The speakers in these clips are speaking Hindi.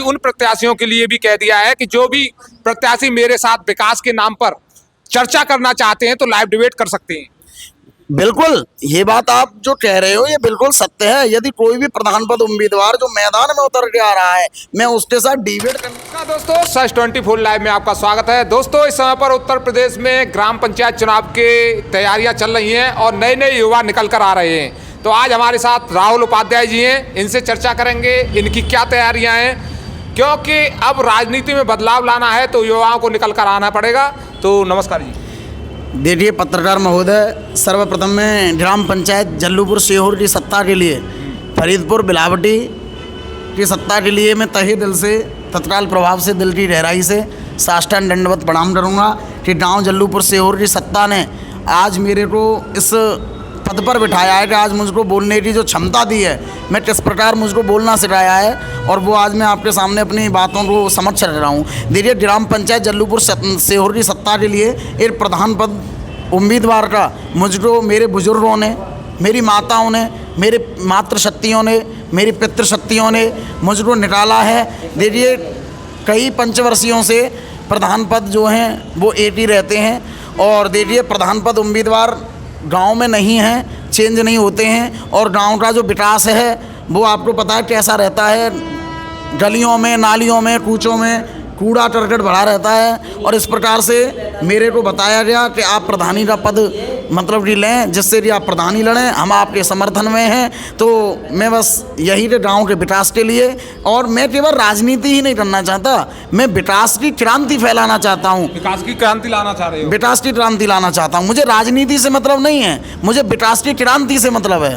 उन प्रत्याशियों के लिए भी कह दिया है कि जो भी प्रत्याशी मेरे साथ विकास के नाम पर चर्चा करना चाहते हैं तो लाइव डिबेट कर सकते हैं। बिल्कुल, ये बात आप जो कह रहे हो ये बिल्कुल सत्य है। यदि कोई भी प्रधान पद उम्मीदवार जो मैदान में उतर के आ रहा है, मैं उसके साथ डिबेट करना। दोस्तों, सच 24 लाइव में आपका स्वागत है। दोस्तों, इस समय पर उत्तर प्रदेश में ग्राम पंचायत चुनाव की तैयारियां चल रही हैं और नए नए युवा निकल कर आ रहे हैं। तो आज हमारे साथ राहुल उपाध्याय जी हैं, इनसे चर्चा करेंगे इनकी क्या तैयारियां हैं, क्योंकि अब राजनीति में बदलाव लाना है तो युवाओं को निकल कर आना पड़ेगा। तो नमस्कार जी। देखिए पत्रकार महोदय, सर्वप्रथम में ग्राम पंचायत जल्लूपुर सीहोर की सत्ता के लिए, फरीदपुर बिलावटी की सत्ता के लिए मैं तहे दिल से, तत्काल प्रभाव से, दिल की गहराई से साष्टांग दंडवत प्रणाम करूंगा कि गांव जल्लूपुर सीहोर की सत्ता ने आज मेरे को इस पद पर बिठाया है कि आज मुझको बोलने की जो क्षमता दी है, मैं किस प्रकार मुझको बोलना सिखाया है, और वो आज मैं आपके सामने अपनी बातों को समक्ष रख रहा हूँ। देखिए, ग्राम पंचायत जल्लूपुर सीहोर की सत्ता के लिए एक प्रधान पद उम्मीदवार का मुझको मेरे बुजुर्गों ने, मेरी माताओं ने, मेरे मातृशक्तियों ने, मेरी पितृशक्तियों ने मुझको निकाला है। देखिए, कई पंचवर्षियों से प्रधान पद जो हैं वो एक ही रहते हैं, और देखिए प्रधान पद उम्मीदवार गांव में नहीं हैं, चेंज नहीं होते हैं, और गांव का जो विकास है वो आपको पता है कैसा रहता है। गलियों में, नालियों में, कूचों में कूड़ा करकट भरा रहता है, और इस प्रकार से मेरे को बताया गया कि आप प्रधानी का पद मतलब कि लें, जिससे कि आप प्रधानी लड़ें, हम आपके समर्थन में हैं। तो मैं बस यही के गांव के विकास के लिए, और मैं केवल राजनीति ही नहीं करना चाहता, मैं विकास की क्रांति फैलाना चाहता हूँ। विकास की क्रांति लाना चाह रहे हो? विकास की क्रांति लाना चाहता हूँ। मुझे राजनीति से मतलब नहीं है, मुझे विकास की क्रांति से मतलब है।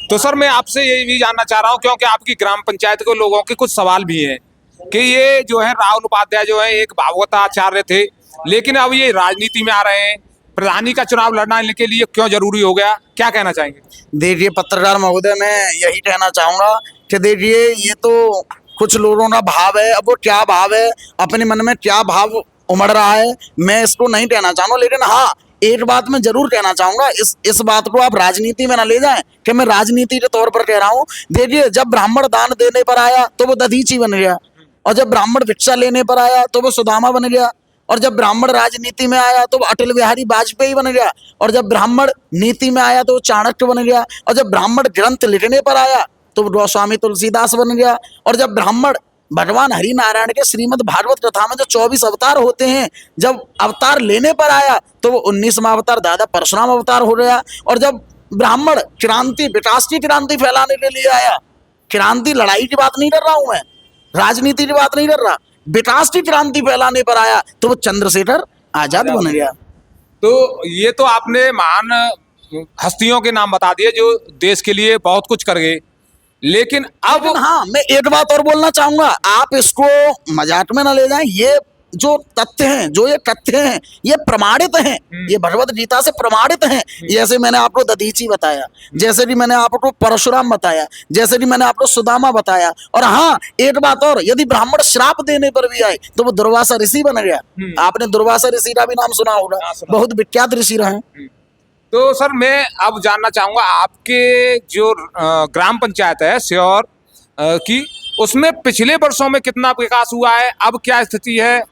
तो सर, मैं आपसे यही भी जानना चाह रहा हूँ, क्योंकि आपकी ग्राम पंचायत के लोगों के कुछ सवाल भी हैं कि ये जो है राहुल उपाध्याय जो है एक भागवताचार्य थे, लेकिन अब ये राजनीति में आ रहे हैं, प्रधानी का चुनाव लड़ना इनके लिए क्यों जरूरी हो गया, क्या कहना चाहेंगे? देखिए पत्रकार महोदय, मैं यही कहना चाहूँगा कि देखिए, ये तो कुछ लोगों का भाव है। अब वो क्या भाव है, अपने मन में क्या भाव उमड़ रहा है, मैं इसको नहीं कहना चाहूँगा। लेकिन हाँ, एक बात मैं जरूर कहना चाहूँगा, इस बात को आप राजनीति में ना ले जाएं कि मैं राजनीति के तौर पर कह रहा हूँ। देखिए, जब ब्राह्मण दान देने पर आया तो वो दधीची बन गया, और जब ब्राह्मण भिक्षा लेने पर आया तो वो सुदामा बन गया, और जब ब्राह्मण राजनीति में आया तो वो अटल बिहारी वाजपेयी बन गया, और जब ब्राह्मण नीति में आया तो वो चाणक्य बन गया, और जब ब्राह्मण ग्रंथ लिखने पर आया तो वो गोस्वामी तुलसीदास बन गया, और जब ब्राह्मण भगवान हरि नारायण के श्रीमद् भागवत कथा में जो 24 अवतार होते हैं, जब अवतार लेने पर आया तो वो 19वां अवतार दादा परशुराम अवतार हो गया, और जब ब्राह्मण क्रांति, विकास की क्रांति फैलाने के लिए आया, क्रांति लड़ाई की बात नहीं कर रहा हूं मैं, राजनीति की बात नहीं कर रहा, विकास की क्रांति फैलाने पर आया तो वो चंद्रशेखर आजाद बन गया। तो ये तो आपने महान हस्तियों के नाम बता दिए जो देश के लिए बहुत कुछ कर गए, लेकिन अब हाँ, मैं एक बात और बोलना चाहूंगा, आप इसको मजाक में ना ले जाएं। ये जो तथ्य हैं, जो ये तथ्य हैं, ये प्रमाणित हैं, ये भगवत गीता से प्रमाणित हैं। जैसे मैंने आपको दधीची बताया, जैसे कि मैंने आपको परशुराम बताया, जैसे कि मैंने आपको सुदामा बताया। और हाँ, एक बात और, यदि ब्राह्मण श्राप देने पर भी आए तो वो दुर्वासा ऋषि बन गया। आपने दुर्वासा ऋषि का भी नाम सुना होगा, बहुत विख्यात ऋषि रहे। तो सर, मैं अब जानना चाहूंगा आपके जो ग्राम पंचायत है सीहोर की, उसमें पिछले वर्षों में कितना विकास हुआ है, अब क्या स्थिति है?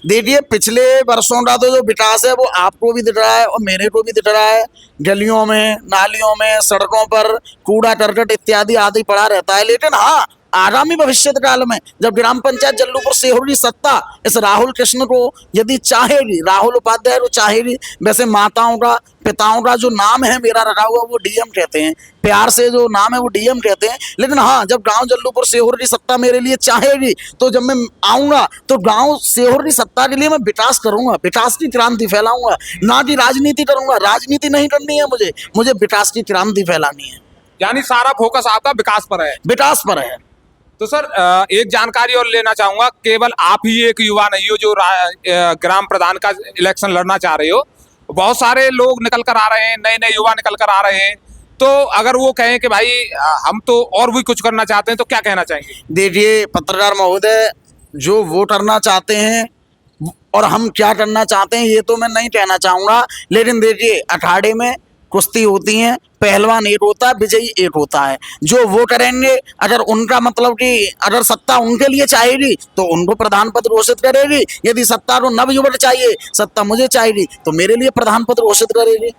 देखिए, पिछले वर्षों का तो जो विकास है वो आपको भी दिख रहा है और मेरे को भी दिख रहा है। गलियों में, नालियों में, सड़कों पर कूड़ा करकट इत्यादि आदि पड़ा रहता है। लेकिन हाँ, आगामी भविष्य काल में जब ग्राम पंचायत जल्लूपुर सीहोर की सत्ता इस राहुल कृष्ण को यदि चाहेगी, राहुल उपाध्याय को चाहेगी, वैसे माताओं का, पिताओं का जो नाम है मेरा रखा हुआ वो डीएम कहते हैं, प्यार से जो नाम है वो डीएम कहते हैं। लेकिन हाँ, जब गांव जल्लूपुर सीहोर की सत्ता मेरे लिए चाहेगी तो जब मैं आऊँगा तो गांव सीहोर की सत्ता के लिए मैं विकास करूँगा, विकास की क्रांति फैलाऊंगा, ना कि राजनीति करूँगा। राजनीति नहीं करनी है मुझे विकास की क्रांति फैलानी है। यानी सारा फोकस आपका विकास पर है? विकास पर है। तो सर, एक जानकारी और लेना चाहूंगा, केवल आप ही एक युवा नहीं हो जो ग्राम प्रधान का इलेक्शन लड़ना चाह रहे हो, बहुत सारे लोग निकल कर आ रहे हैं, नए नए युवा निकल कर आ रहे हैं। तो अगर वो कहें कि भाई हम तो और भी कुछ करना चाहते हैं, तो क्या कहना चाहेंगे? देखिए पत्रकार महोदय, जो वो करना चाहते हैं और हम क्या करना चाहते हैं ये तो मैं नहीं कहना चाहूँगा। लेकिन देखिए, अखाड़े में कुश्ती होती है, पहलवान एक होता है, विजयी एक होता है। जो वो करेंगे, अगर उनका मतलब कि अगर सत्ता उनके लिए चाहेगी तो उनको प्रधान पद घोषित करेगी, यदि सत्ता को नवयुवक चाहिए, सत्ता मुझे चाहिए तो मेरे लिए प्रधान पद घोषित करेगी।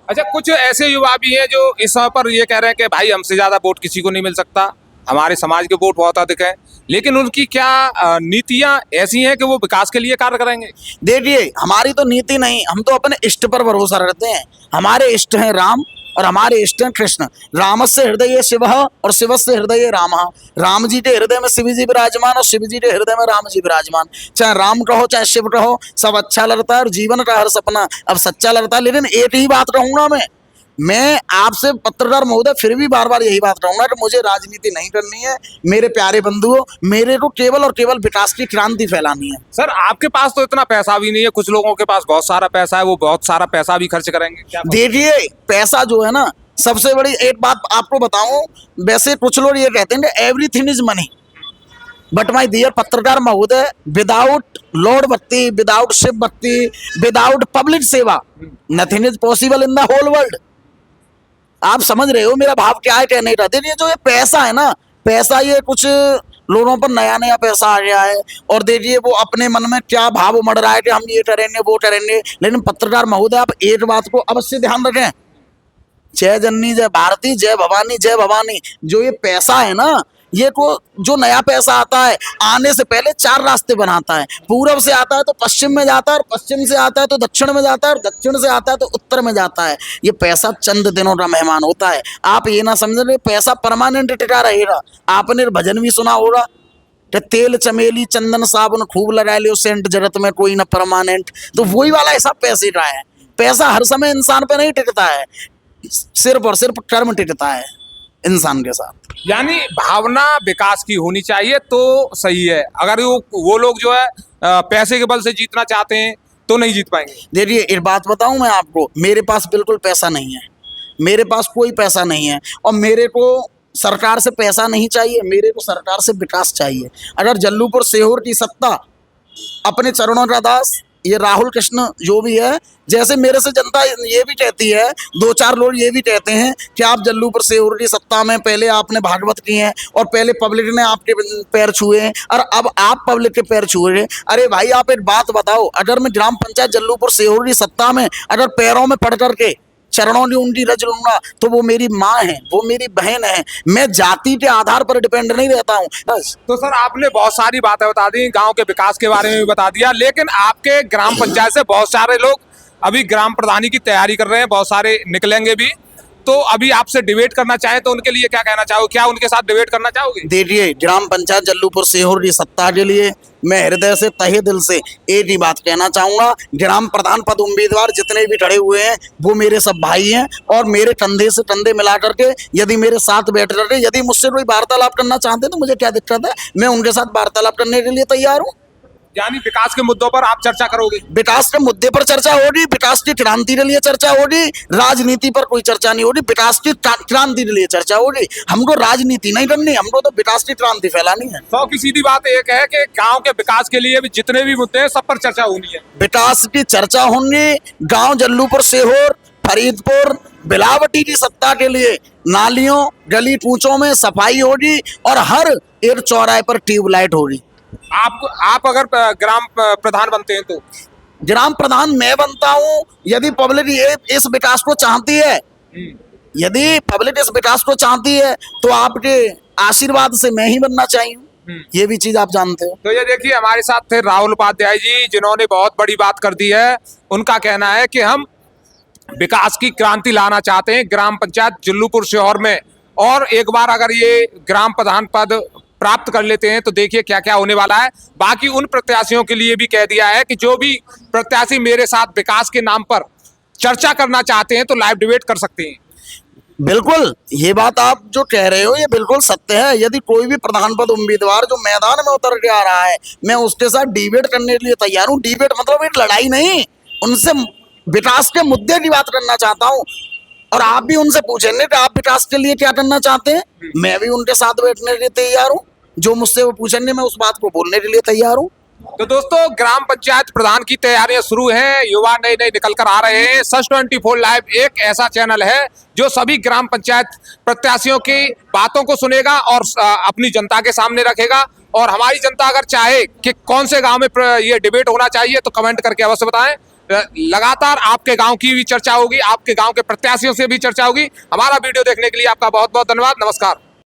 अच्छा, कुछ ऐसे युवा भी हैं जो इस समय पर ये कह रहे हैं कि भाई हमसे ज्यादा वोट किसी को नहीं मिल सकता, हमारे समाज के वोट बहुत अधिक है, लेकिन उनकी क्या नीतियां ऐसी हैं कि वो विकास के लिए कार्य करेंगे? देखिए, हमारी तो नीति नहीं, हम तो अपने इष्ट पर भरोसा रखते हैं। हमारे इष्ट हैं राम और हमारे इष्ट हैं कृष्ण। रामस्य हृदय शिव और शिवस्य हृदय राम। राम जी के हृदय में शिव जी विराजमान और शिव जी के हृदय में राम जी विराजमान। चाहे राम कहो चाहे शिव कहो, सब अच्छा लगता है और जीवन का हर सपना अब सच्चा लगता है। लेकिन एक ही बात कहूंगा, मैं आपसे पत्रकार महोदय फिर भी बार बार यही बात कहूंगा कि मुझे राजनीति नहीं करनी है। मेरे प्यारे बंधुओं, मेरे को केवल और केवल विकास की क्रांति फैलानी है। सर, आपके पास तो इतना पैसा भी नहीं है, कुछ लोगों के पास बहुत सारा पैसा है, वो बहुत सारा पैसा भी खर्च करेंगे, क्या? देखिए, पैसा जो है ना, सबसे बड़ी एक बात आपको बताऊं, वैसे कुछ लोग ये कहते हैं everything is money, but my dear पत्रकार महोदय, विदाउट लॉर्ड भक्ति, विदाउट शिव भक्ति, विदाउट पब्लिक सेवा, nothing is possible in the whole world. आप समझ रहे हो मेरा भाव क्या है कहने का? देखिए, जो ये पैसा है ना, पैसा ये कुछ लोगों पर नया नया पैसा आ गया है और देखिए वो अपने मन में क्या भाव उमड़ रहा है कि हम ये करेंगे वो करेंगे। लेकिन पत्रकार महोदय, आप एक बात को अवश्य ध्यान रखें, जय जननी जय भारती जय भवानी जय भवानी। जो ये पैसा है ना, ये को जो नया पैसा आता है, आने से पहले 4 रास्ते बनाता है। पूरब से आता है तो पश्चिम में जाता है, और पश्चिम से आता है तो दक्षिण में जाता है, और दक्षिण से आता है तो उत्तर में जाता है। ये पैसा चंद दिनों का मेहमान होता है। आप ये ना समझ रहे पैसा परमानेंट टिका रहेगा। आपने भजन भी सुना होगा, तेल चमेली चंदन साबुन खूब लगा लियो सेंट, जगत में कोई ना परमानेंट। तो वही वाला हिसाब पैसे का है। पैसा हर समय इंसान पे नहीं टिकता है, सिर्फ और सिर्फ कर्म टिकता है इंसान के साथ। यानी भावना विकास की होनी चाहिए तो सही है। अगर वो लोग जो है पैसे के बल से जीतना चाहते हैं तो नहीं जीत पाएंगे। देखिए, एक बात बताऊं मैं आपको, मेरे पास बिल्कुल पैसा नहीं है, मेरे पास कोई पैसा नहीं है, और मेरे को सरकार से पैसा नहीं चाहिए, मेरे को सरकार से विकास चाहिए। अगर जल्लूपुर सीहोर की सत्ता अपने चरणों का दास, ये राहुल कृष्ण जो भी है, जैसे मेरे से जनता ये भी कहती है, 2-4 लोग ये भी कहते हैं कि आप जल्लूपुर सीहोर की सत्ता में पहले आपने भागवत की हैं और पहले पब्लिक ने आपके पैर छुए हैं और अब आप पब्लिक के पैर छुए हैं। अरे भाई, आप एक बात बताओ, अगर मैं ग्राम पंचायत जल्लूपुर सीहोर की सत्ता में अगर पैरों में पड़ करके चरणों की उनकी रज लूंगा तो वो मेरी माँ है, वो मेरी बहन है। मैं जाति के आधार पर डिपेंड नहीं रहता हूँ बस। तो सर, आपने बहुत सारी बातें बता दी, गांव के विकास के बारे में भी बता दिया, लेकिन आपके ग्राम पंचायत से बहुत सारे लोग अभी ग्राम प्रधानी की तैयारी कर रहे हैं, बहुत सारे निकलेंगे भी। तो अभी आपसे डिबेट करना चाहे तो उनके लिए क्या कहना चाहोगे? क्या उनके साथ डिबेट करना चाहोगे? देखिए, ग्राम पंचायत जल्लूपुर सीहोर की सत्ता के लिए मैं हृदय से, तहे दिल से एक ही बात कहना चाहूंगा, ग्राम प्रधान पद उम्मीदवार जितने भी खड़े हुए हैं वो मेरे सब भाई हैं और मेरे कंधे से कंधे मिला करके यदि मेरे साथ बैठ करके यदि मुझसे कोई वार्तालाप करना चाहते हैं तो मुझे क्या दिक्कत है, मैं उनके साथ वार्तालाप करने के लिए तैयार हूँ। यानी विकास के मुद्दों पर आप चर्चा करोगे? विकास के मुद्दे पर चर्चा होगी, विकास की क्रांति के लिए चर्चा होगी, राजनीति पर कोई चर्चा नहीं होगी, विकास की क्रांति के लिए चर्चा होगी। हमको राजनीति नहीं करनी, हमको तो विकास की क्रांति फैलानी है। 100 की सीधी बात एक है कि गांव के विकास के लिए भी जितने भी मुद्दे हैं सब पर चर्चा होनी है। विकास की चर्चा होंगी। गांव जल्लूपुर सीहोर फरीदपुर बिलावटी की सत्ता के लिए नालियों गली कूचों में सफाई होगी और हर एक चौराहे पर ट्यूबलाइट होगी। आप अगर ग्राम प्रधान बनते हैं तो? ग्राम प्रधान मैं बनता हूं यदि पब्लिक ये इस विकास को चाहती है, यदि पब्लिक इस विकास को चाहती है तो आपके आशीर्वाद से मैं ही बनना चाहिए, ये भी चीज आप जानते हो। तो ये देखिए, हमारे साथ थे राहुल उपाध्याय जी, जिन्होंने बहुत बड़ी बात कर दी है। उनका कहना है कि हम विकास की क्रांति लाना चाहते हैं ग्राम पंचायत जल्लूपुर सीहोर में, और एक बार अगर ये ग्राम प्रधान पद प्राप्त कर लेते हैं तो देखिए क्या क्या होने वाला है। बाकी उन प्रत्याशियों के लिए भी कह दिया है कि जो भी प्रत्याशी मेरे साथ विकास के नाम पर चर्चा करना चाहते हैं तो लाइव डिबेट कर सकते हैं। बिल्कुल, ये बात आप जो कह रहे हो ये बिल्कुल सत्य है। यदि कोई भी प्रधान पद उम्मीदवार जो मैदान में उतर के आ रहा है, मैं उसके साथ डिबेट करने के लिए तैयार हूँ। डिबेट मतलब एक लड़ाई नहीं, उनसे विकास के मुद्दे की बात करना चाहता हूँ और आप भी उनसे पूछेंगे कि आप विकास के लिए क्या करना चाहते हैं, मैं भी उनके साथ बैठने के लिए तैयार हूँ। जो मुझसे वो पूछेंगे मैं उस बात को बोलने के लिए तैयार हूँ। तो दोस्तों ग्राम पंचायत प्रधान की तैयारियां शुरू हैं, युवा नए नए निकल कर आ रहे हैं। सच 24 लाइव एक ऐसा चैनल है जो सभी ग्राम पंचायत प्रत्याशियों की बातों को सुनेगा और अपनी जनता के सामने रखेगा। और हमारी जनता अगर चाहे कि कौन से गांव में ये डिबेट होना चाहिए तो कमेंट करके अवश्य बताएं। लगातार आपके गांव की भी चर्चा होगी, आपके गांव के प्रत्याशियों से भी चर्चा होगी। हमारा वीडियो देखने के लिए आपका बहुत बहुत धन्यवाद। नमस्कार।